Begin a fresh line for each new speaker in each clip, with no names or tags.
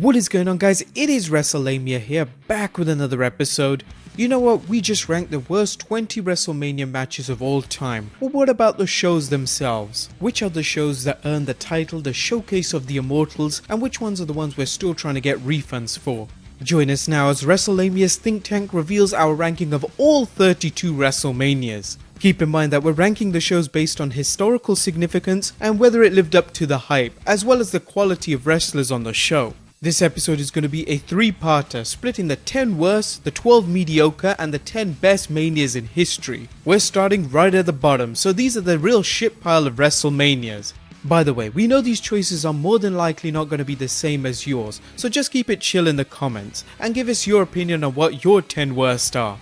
What is going on, guys? It is Wrestlemania here, back with another episode. You know what, we just ranked the worst 20 WrestleMania matches of all time. Well, what about the shows themselves? Which are the shows that earned the title, the showcase of the immortals, and which ones are the ones we're still trying to get refunds for? Join us now as Wrestlemania's think tank reveals our ranking of all 32 WrestleManias. Keep in mind that we're ranking the shows based on historical significance and whether it lived up to the hype, as well as the quality of wrestlers on the show. This episode is going to be a three-parter, splitting the 10 worst, the 12 mediocre, and the 10 best manias in history. We're starting right at the bottom, so these are the real shit pile of WrestleManias. By the way, we know these choices are more than likely not going to be the same as yours, so just keep it chill in the comments, and give us your opinion on what your 10 worst are.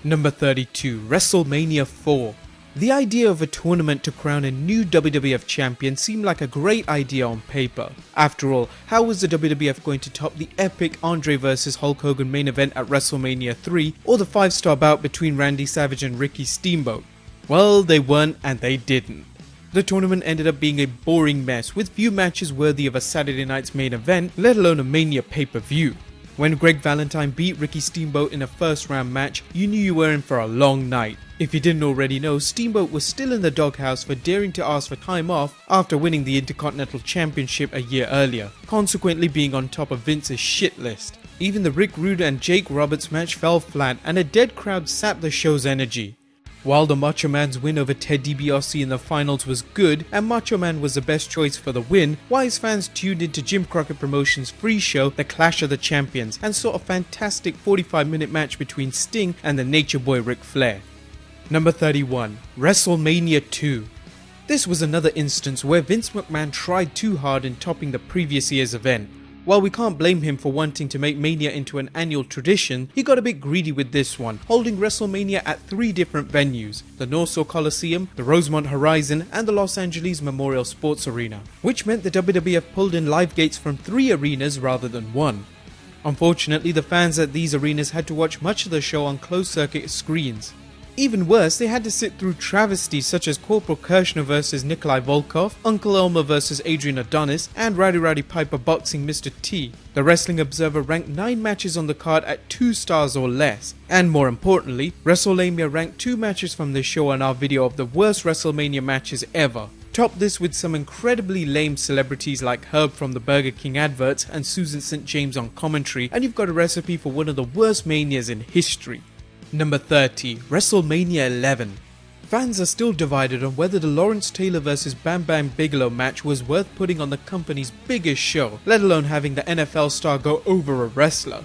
Number 32, WrestleMania 4. The idea of a tournament to crown a new WWF champion seemed like a great idea on paper. After all, how was the WWF going to top the epic Andre vs Hulk Hogan main event at WrestleMania 3 or the 5-star bout between Randy Savage and Ricky Steamboat? Well, they weren't and they didn't. The tournament ended up being a boring mess with few matches worthy of a Saturday night's main event, let alone a Mania pay-per-view. When Greg Valentine beat Ricky Steamboat in a first round match, you knew you were in for a long night. If you didn't already know, Steamboat was still in the doghouse for daring to ask for time off after winning the Intercontinental Championship a year earlier, consequently being on top of Vince's shit list. Even the Rick Rude and Jake Roberts match fell flat and a dead crowd sapped the show's energy. While the Macho Man's win over Ted DiBiase in the finals was good and Macho Man was the best choice for the win, Wise fans tuned into Jim Crockett Promotions' free show The Clash of the Champions and saw a fantastic 45-minute match between Sting and the Nature Boy Ric Flair. Number 31, WrestleMania 2. This was another instance where Vince McMahon tried too hard in topping the previous year's event. While we can't blame him for wanting to make Mania into an annual tradition, he got a bit greedy with this one, holding WrestleMania at 3 different venues: the Nassau Coliseum, the Rosemont Horizon, and the Los Angeles Memorial Sports Arena, which meant the WWF pulled in live gates from 3 arenas rather than 1. Unfortunately, the fans at these arenas had to watch much of the show on closed-circuit screens. Even worse, they had to sit through travesties such as Corporal Kirshner vs Nikolai Volkov, Uncle Elmer vs Adrian Adonis, and Rowdy Piper boxing Mr. T. The Wrestling Observer ranked 9 matches on the card at 2 stars or less. And more importantly, WrestleMania ranked 2 matches from this show on our video of the worst WrestleMania matches ever. Top this with some incredibly lame celebrities like Herb from the Burger King adverts and Susan St. James on commentary, and you've got a recipe for one of the worst manias in history. Number 30, WrestleMania 11. Fans are still divided on whether the Lawrence Taylor vs Bam Bam Bigelow match was worth putting on the company's biggest show, let alone having the NFL star go over a wrestler.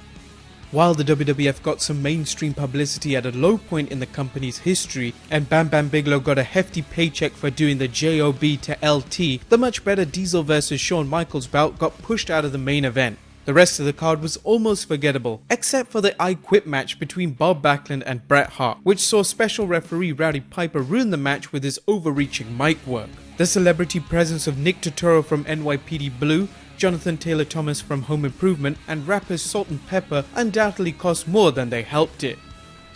While the WWF got some mainstream publicity at a low point in the company's history, and Bam Bam Bigelow got a hefty paycheck for doing the JOB to LT, the much better Diesel vs Shawn Michaels bout got pushed out of the main event. The rest of the card was almost forgettable, except for the I Quit match between Bob Backlund and Bret Hart, which saw special referee Rowdy Piper ruin the match with his overreaching mic work. The celebrity presence of Nick Turturro from NYPD Blue, Jonathan Taylor Thomas from Home Improvement, and rappers Salt and Pepper undoubtedly cost more than they helped it.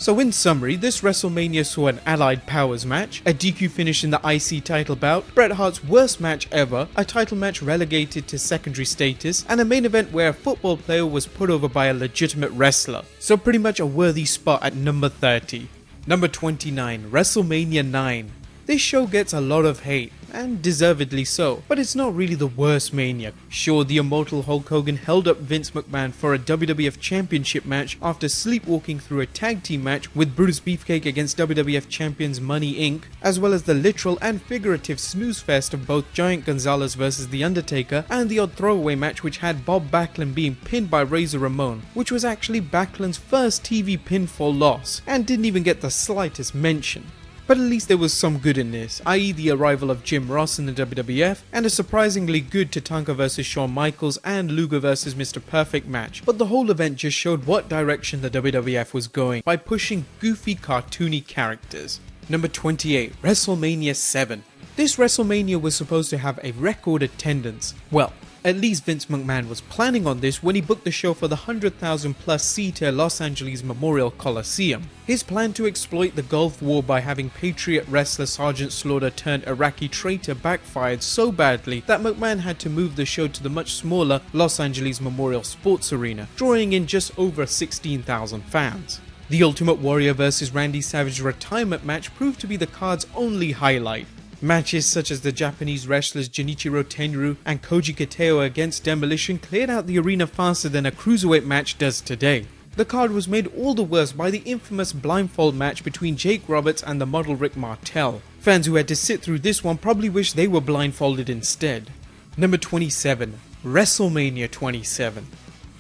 So in summary, this WrestleMania saw an Allied Powers match, a DQ finish in the IC title bout, Bret Hart's worst match ever, a title match relegated to secondary status, and a main event where a football player was put over by a legitimate wrestler. So pretty much a worthy spot at number 30. Number 29, WrestleMania 9. This show gets a lot of hate, and deservedly so, but it's not really the worst Mania. Sure, the immortal Hulk Hogan held up Vince McMahon for a WWF Championship match after sleepwalking through a tag team match with Brutus Beefcake against WWF champions Money Inc., as well as the literal and figurative snooze fest of both Giant Gonzalez vs The Undertaker and the odd throwaway match which had Bob Backlund being pinned by Razor Ramon, which was actually Backlund's first TV pinfall loss, and didn't even get the slightest mention. But at least there was some good in this, i.e. the arrival of Jim Ross in the WWF, and a surprisingly good Tatanka vs Shawn Michaels and Luger vs Mr. Perfect match. But the whole event just showed what direction the WWF was going by pushing goofy cartoony characters. Number 28, WrestleMania 7. This WrestleMania was supposed to have a record attendance. Well, At least Vince McMahon was planning on this when he booked the show for the 100,000 plus seater Los Angeles Memorial Coliseum. His plan to exploit the Gulf War by having Patriot wrestler Sergeant Slaughter turned Iraqi traitor backfired so badly that McMahon had to move the show to the much smaller Los Angeles Memorial Sports Arena, drawing in just over 16,000 fans. The Ultimate Warrior vs Randy Savage retirement match proved to be the card's only highlight. Matches such as the Japanese wrestlers Junichiro Tenryu and Koji Kateo against Demolition cleared out the arena faster than a cruiserweight match does today. The card was made all the worse by the infamous blindfold match between Jake Roberts and the model Rick Martel. Fans who had to sit through this one probably wish they were blindfolded instead. Number 27. WrestleMania 27.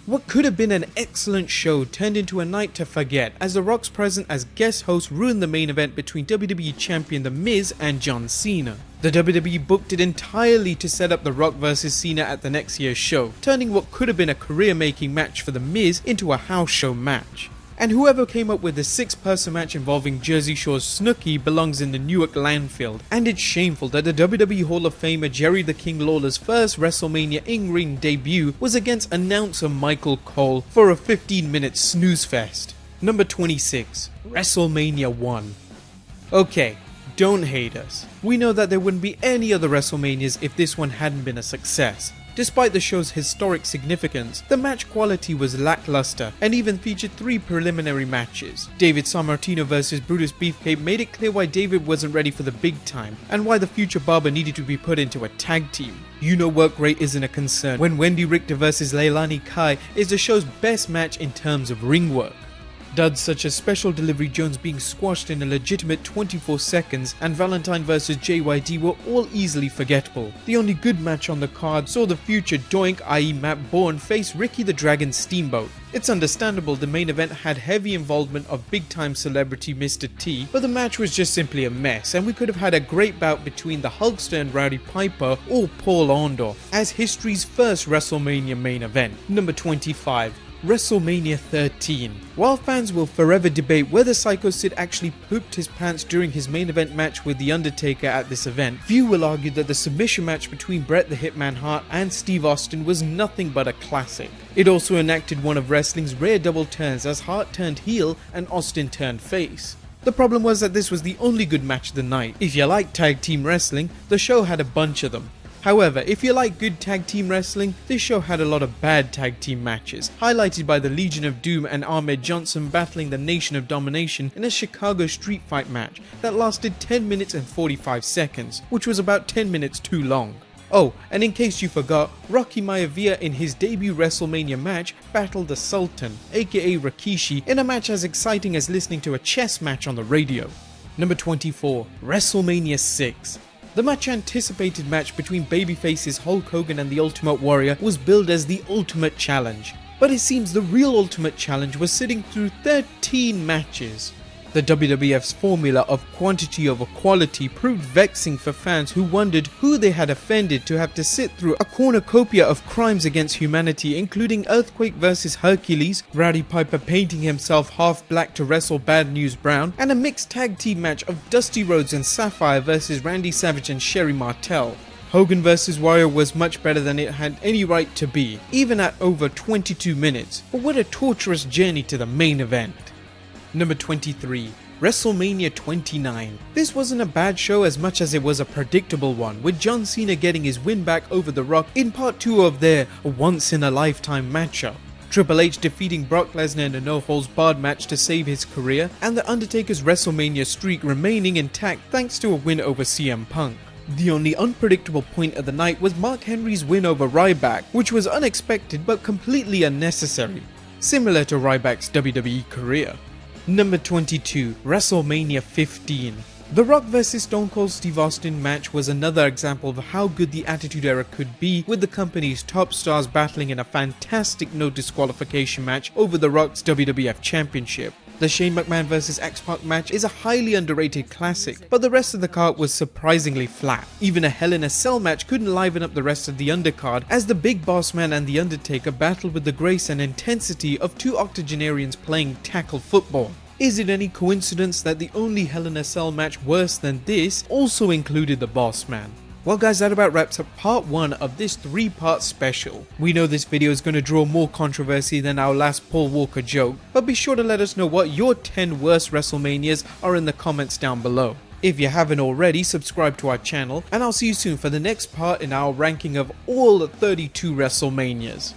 What could have been an excellent show turned into a night to forget as The Rock's presence as guest host ruined the main event between WWE Champion The Miz and John Cena. The WWE booked it entirely to set up The Rock vs Cena at the next year's show, turning what could have been a career-making match for The Miz into a house show match. And whoever came up with the 6-person match involving Jersey Shore's Snooki belongs in the Newark landfill, and it's shameful that the WWE Hall of Famer Jerry the King Lawler's first WrestleMania in-ring debut was against announcer Michael Cole for a 15-minute snooze fest. Number 26. WrestleMania 1. Okay, don't hate us. We know that there wouldn't be any other WrestleManias if this one hadn't been a success. Despite the show's historic significance, the match quality was lackluster and even featured 3 preliminary matches. David Sammartino vs Brutus Beefcake made it clear why David wasn't ready for the big time and why the Future Barber needed to be put into a tag team. You know work rate isn't a concern when Wendy Richter vs Leilani Kai is the show's best match in terms of ring work. Duds such as Special Delivery Jones being squashed in a legitimate 24 seconds and Valentine vs JYD were all easily forgettable. The only good match on the card saw the future Doink, i.e. Matt Bourne, face Ricky the Dragon Steamboat. It's understandable the main event had heavy involvement of big-time celebrity Mr. T, but the match was just simply a mess and we could have had a great bout between the Hulkster and Rowdy Piper or Paul Orndorff as history's first WrestleMania main event. Number 25. WrestleMania 13. While fans will forever debate whether Psycho Sid actually pooped his pants during his main event match with The Undertaker at this event, few will argue that the submission match between Bret the Hitman Hart and Steve Austin was nothing but a classic. It also enacted one of wrestling's rare double turns as Hart turned heel and Austin turned face. The problem was that this was the only good match of the night. If you like tag team wrestling, the show had a bunch of them. However, if you like good tag team wrestling, this show had a lot of bad tag team matches, highlighted by the Legion of Doom and Ahmed Johnson battling the Nation of Domination in a Chicago street fight match that lasted 10 minutes and 45 seconds, which was about 10 minutes too long. Oh, and in case you forgot, Rocky Maivia in his debut WrestleMania match battled the Sultan, aka Rikishi, in a match as exciting as listening to a chess match on the radio. Number 24. WrestleMania 6. The much anticipated match between babyfaces Hulk Hogan and the Ultimate Warrior was billed as the Ultimate Challenge, but it seems the real Ultimate Challenge was sitting through 13 matches. The WWF's formula of quantity over quality proved vexing for fans who wondered who they had offended to have to sit through a cornucopia of crimes against humanity, including Earthquake vs Hercules, Rowdy Piper painting himself half black to wrestle Bad News Brown, and a mixed tag team match of Dusty Rhodes and Sapphire vs Randy Savage and Sherry Martel. Hogan vs Warrior was much better than it had any right to be, even at over 22 minutes, but what a torturous journey to the main event. Number 23. WrestleMania 29. This wasn't a bad show as much as it was a predictable one, with John Cena getting his win back over The Rock in part 2 of their once-in-a-lifetime matchup. Triple H defeating Brock Lesnar in a no-holds-barred match to save his career, and The Undertaker's WrestleMania streak remaining intact thanks to a win over CM Punk. The only unpredictable point of the night was Mark Henry's win over Ryback, which was unexpected but completely unnecessary, similar to Ryback's WWE career. Number 22. WrestleMania 15. The Rock vs Stone Cold Steve Austin match was another example of how good the Attitude Era could be, with the company's top stars battling in a fantastic no disqualification match over The Rock's WWF Championship. The Shane McMahon vs X-Pac match is a highly underrated classic, but the rest of the card was surprisingly flat. Even a Hell in a Cell match couldn't liven up the rest of the undercard, as the Big Boss Man and The Undertaker battled with the grace and intensity of 2 octogenarians playing tackle football. Is it any coincidence that the only Hell in a Cell match worse than this also included the Boss Man? Well guys, that about wraps up part 1 of this 3-part special. We know this video is going to draw more controversy than our last Paul Walker joke, but be sure to let us know what your 10 worst WrestleManias are in the comments down below. If you haven't already, subscribe to our channel, and I'll see you soon for the next part in our ranking of all 32 WrestleManias.